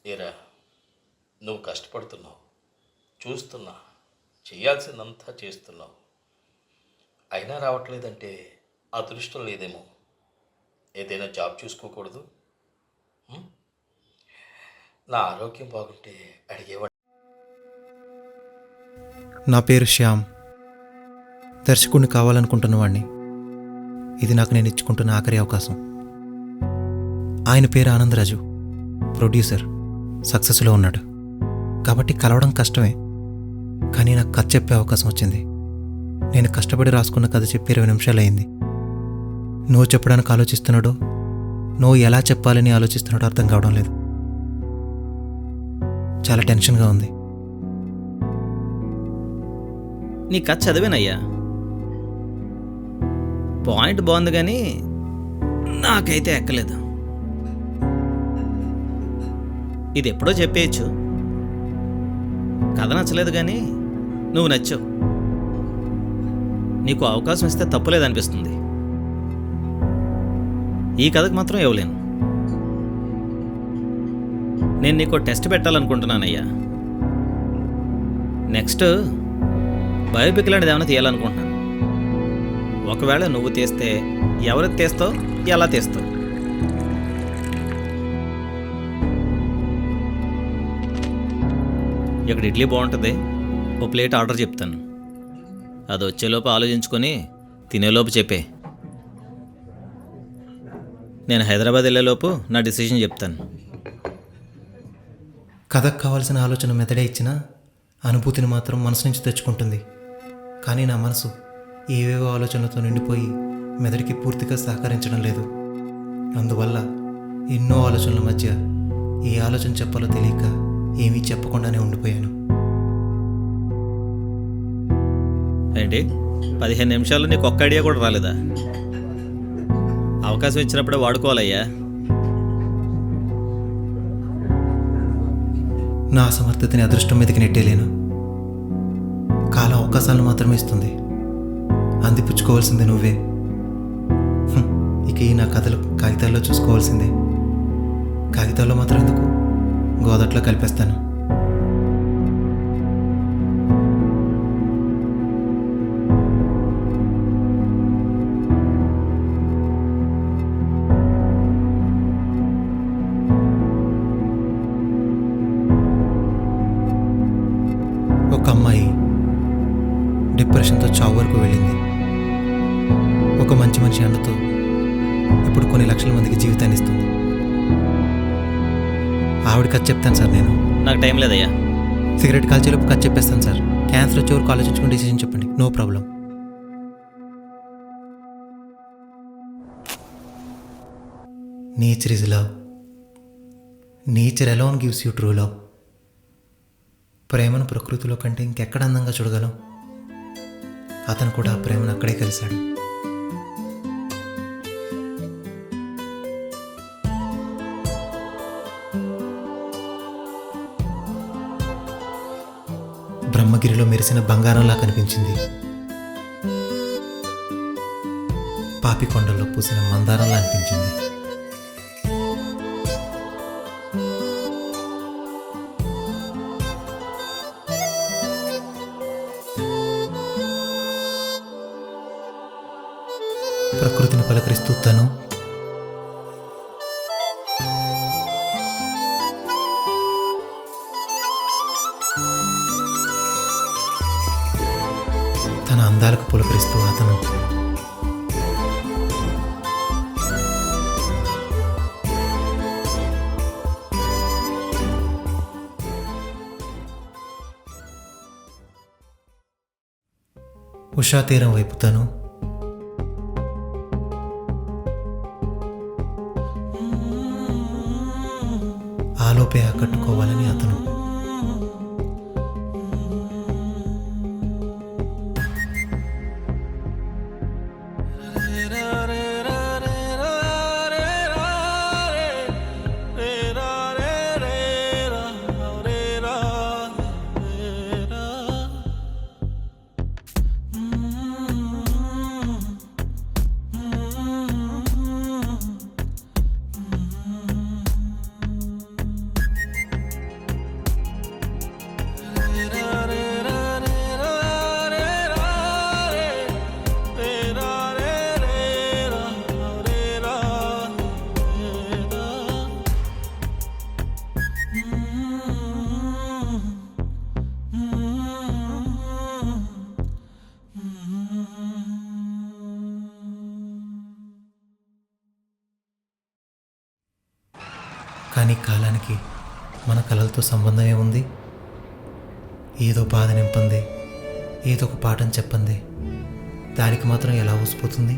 ఏరా, నువ్వు కష్టపడుతున్నావు, చూస్తున్నా, చేయాల్సిందంతా చేస్తున్నావు. అయినా రావట్లేదంటే అదృష్టం లేదేమో. ఏదైనా జాబ్ చూసుకోకూడదు? ఉం? నా ఆరోగ్యం బాగుంటే అడిగేవాడు. నా పేరు శ్యామ్, దర్శకుడిని కావాలనుకుంటున్నవాడిని. ఇది నాకు నేను ఇచ్చుకుంటున్న ఆఖరి అవకాశం. ఆయన పేరు ఆనందరాజు, ప్రొడ్యూసర్, సక్సెస్లో ఉన్నాడు. కాబట్టి కలవడం కష్టమే, కానీ నాకు కథ చెప్పే అవకాశం వచ్చింది. నేను కష్టపడి రాసుకున్న కథ చెప్పి 20 నిమిషాలు అయింది. నో చెప్పడానికి ఆలోచిస్తున్నాడో, నో ఎలా చెప్పాలని ఆలోచిస్తున్నాడో అర్థం కావడం లేదు. చాలా టెన్షన్గా ఉంది. నీ కథ చదివేనయ్యా, పాయింట్ బాగుంది కానీ నాకైతే ఎక్కలేదు. ఇది ఎప్పుడో చెప్పేయచ్చు. కథ నచ్చలేదు కానీ నువ్వు నచ్చావు. నీకు అవకాశం ఇస్తే తప్పులేదనిపిస్తుంది. ఈ కథకు మాత్రం ఇవ్వలేను. నేను నీకు టెస్ట్ పెట్టాలనుకుంటున్నానయ్యా. నెక్స్ట్ బయోపిక్ లాంటిది ఏమైనా తీయాలనుకుంటున్నాను. ఒకవేళ నువ్వు తీస్తే ఎవరికి తీస్తావు, ఎలా తీస్తావు? ఇక్కడ ఇడ్లీ బాగుంటుంది, ఓ ప్లేట్ ఆర్డర్ చెప్తాను. అది వచ్చేలోపు ఆలోచించుకొని తినేలోపు చెప్పే. నేను హైదరాబాద్ వెళ్ళేలోపు నా డిసిషన్ చెప్తాను. కథకు కావాల్సిన ఆలోచన మెదడే ఇచ్చినా అనుభూతిని మాత్రం మనసు నుంచి తెచ్చుకుంటుంది. కానీ నా మనసు ఏవేవో ఆలోచనలతో నిండిపోయి మెదడికి పూర్తిగా సహకరించడం లేదు. అందువల్ల ఎన్నో ఆలోచనల మధ్య ఏ ఆలోచన చెప్పాలో తెలియక ఏమీ చెప్పకుండానే ఉండిపోయాను. ఏంటి 15 నిమిషాలు నీకు ఒక్క ఐడియా కూడా రాలేదా? అవకాశం ఇచ్చినప్పుడే వాడుకోవాలయ్యా. నా అసమర్థతని అదృష్టం మీదకి నెట్టేలేను. కాలం అవకాశాలను మాత్రమే ఇస్తుంది. అందిపుచ్చుకోవాల్సిందే నువ్వే. ఇక ఈ నా కథలు కాగితాల్లో చూసుకోవాల్సిందే. కాగితాల్లో మాత్రం ఎందుకు, గోదట్లో కలిపేస్తాను. ఒక అమ్మాయి డిప్రెషన్తో చావు వరకు వెళ్ళింది. ఒక మంచి మనిషి అండతో ఇప్పుడు కొన్ని లక్షల మందికి జీవితాన్ని ఇస్తుంది. ఆవిడ కథ చెప్తాను సార్. నేను నాకు టైం లేదయ్యా. సిగరెట్ కాల్చేలోపు కథ చెప్పేస్తాను సార్. క్యాన్సర్ వచ్చే వరకు ఆలోచించుకుని డిసిషన్ చెప్పండి, no problem. Nature is love. Nature alone gives you true love. ప్రేమను ప్రకృతిలో కంటే ఇంకెక్కడ అందంగా చూడగలం. అతను కూడా ఆ ప్రేమను అక్కడే కలిశాడు. బ్రహ్మగిరిలో మెరిసిన బంగారంలా కనిపించింది. పాపికొండల్లో పూసిన మందారంలా అనిపించింది. ప్రకృతిని పలకరిస్తూ తను తన అందాలకు పులకరిస్తూ అతను ఉషా తీరం వైపు తను ఆలోపే ఆకట్టుకోవాలని అతను. కానీ కాలానికి మన కళలతో సంబంధం ఏముంది? ఏదో బాధ నింపంది, ఏదో ఒక పాఠం చెప్పంది, దానికి మాత్రం ఎలా ఊసిపోతుంది?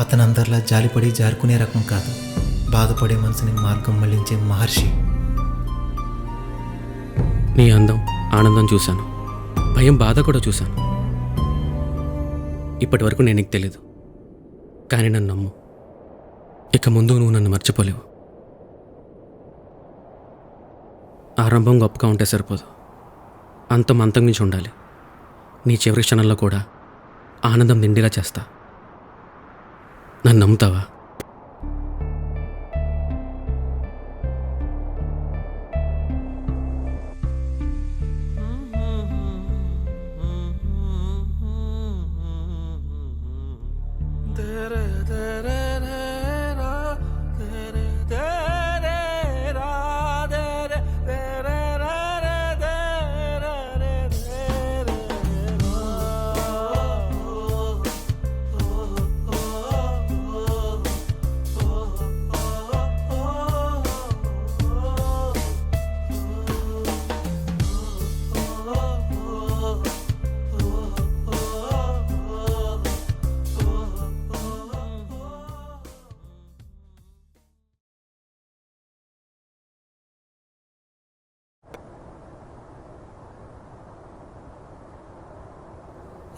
అతను అందరిలా జాలిపడి జారుకునే రకం కాదు, బాధపడే మనసుని మార్గం మళ్లించే మహర్షి. నీ అందం ఆనందం చూశాను, భయం బాధ కూడా చూశాను. ఇప్పటి వరకు నేను నీకు తెలీదు, కానీ నన్ను నమ్ము. ఇక ముందు నువ్వు నన్ను మర్చిపోలేవు. ఆరంభం గొప్పగా ఉంటే సరిపోదు, అంతం అంతం నుంచి ఉండాలి. నీ చివరి క్షణంలో కూడా ఆనందం నిండిగా చేస్తా. నన్ను నమ్ముతావా?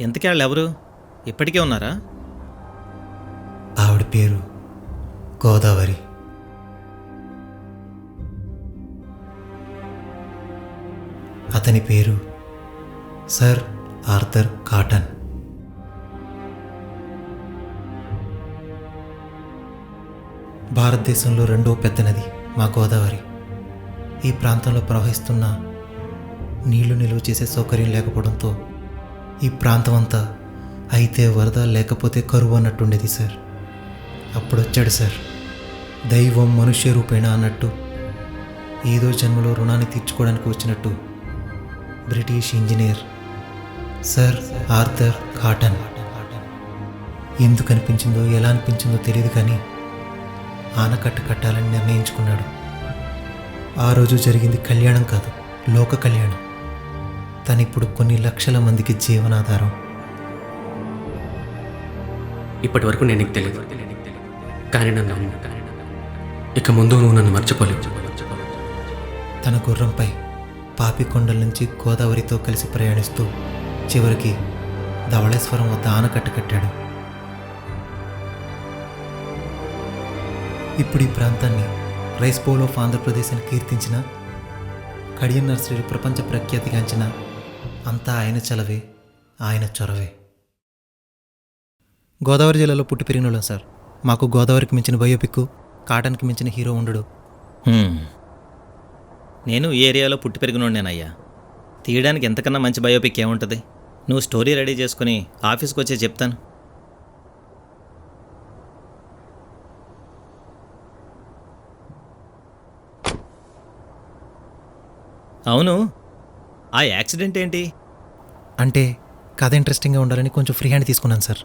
ఎంతకీ వాళ్ళు ఎవరు? ఇప్పటికే ఉన్నారా? ఆవిడ పేరు గోదావరి. అతని పేరు సర్ ఆర్థర్ కాటన్. భారతదేశంలో రెండో పెద్ద నది మా గోదావరి. ఈ ప్రాంతంలో ప్రవహిస్తున్న నీళ్లు నిలువ చేసే సౌకర్యం లేకపోవడంతో ఈ ప్రాంతం అంతా అయితే వరద లేకపోతే కరువు అన్నట్టుండేది సార్. అప్పుడు వచ్చాడు సార్, దైవం మనుష్య రూపేణ అన్నట్టు, ఏదో జన్మలో రుణాన్ని తీర్చుకోవడానికి వచ్చినట్టు British engineer sir Arthur cotton. ఎందుకు అనిపించిందో ఎలా అనిపించిందో తెలియదు, కానీ ఆనకట్ట కట్టాలని నిర్ణయించుకున్నాడు. ఆ రోజు జరిగింది కళ్యాణం కాదు, లోక కళ్యాణం. తనిప్పుడు కొన్ని లక్షల మందికి జీవనాధారం. ఇప్పటి వరకు నేను నీకు తెలియదు, కానీ నన్ను నమ్ము. ఇక ముందు నువ్వు నన్ను మర్చిపోలేవు. తన గుర్రంపై పాపి కొండల నుంచి గోదావరితో కలిసి ప్రయాణిస్తూ చివరికి ధవళేశ్వరం వద్ద ఆనకట్ట కట్టాడు. ఇప్పుడు ఈ ప్రాంతాన్ని రైస్ బౌల్ ఆఫ్ ఆంధ్రప్రదేశ్ అని కీర్తించిన, కడియం నర్సరీ ప్రపంచ ప్రఖ్యాతిగాంచిన అంతా ఆయన చలవే, ఆయన చొరవే. గోదావరి జిల్లాలో పుట్టి పెరిగిన వాళ్ళం సార్. మాకు గోదావరికి మించిన బయోపిక్, కాటన్కి మించిన హీరో ఉండడు. నేను ఈ ఏరియాలో పుట్టి పెరిగినోడినేనయ్యా. తీయడానికి ఎంతకన్నా మంచి బయోపిక్ ఏముంటుంది? నువ్వు స్టోరీ రెడీ చేసుకుని ఆఫీస్కి వచ్చే చెప్తాను. అవును, ఆ యాక్సిడెంట్ ఏంటి? అంటే కథ ఇంట్రెస్టింగ్గా ఉండాలని కొంచెం ఫ్రీ హ్యాండ్ తీసుకున్నాను సార్.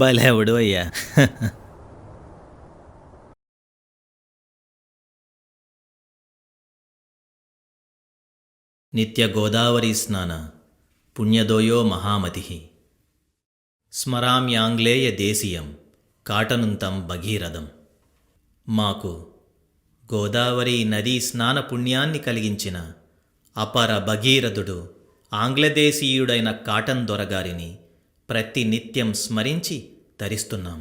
భలేవుడు అయ్యా. నిత్య గోదావరి స్నాన పుణ్యదోయో మహామతి స్మరామ్యాంగ్లేయ దేశీయం కాటనుంతం భగీరథం. మాకు గోదావరి నదీ స్నాన పుణ్యాన్ని కలిగించిన అపర భగీరథుడు ఆంగ్లదేశీయుడైన కాటన్ దొరగారిని ప్రతి నిత్యం స్మరించి తరిస్తున్నాం.